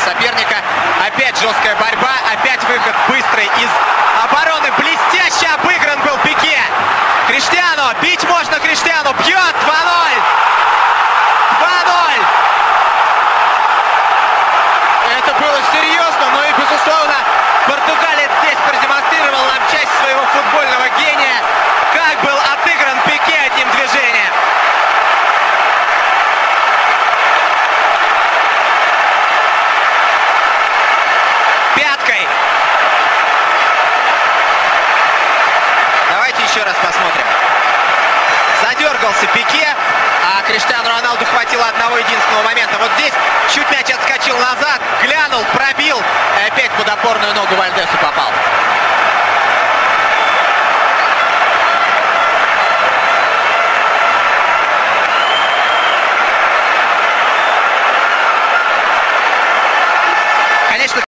соперника. Опять жесткая борьба, опять выход быстрый из обороны. Блестяще обыгран был Пике. Криштиану, бить можно Криштиану, бьет 2-0. 2-0. Это было серьезно, но и безусловно португалец здесь продемонстрировал нам часть своего футбольного гения. Как был отыгран Пике одним движением. Пяткой. Давайте еще раз посмотрим. Задергался Пике, а Криштиану Роналду хватило одного единственного момента. Вот здесь чуть мяч отскочил назад.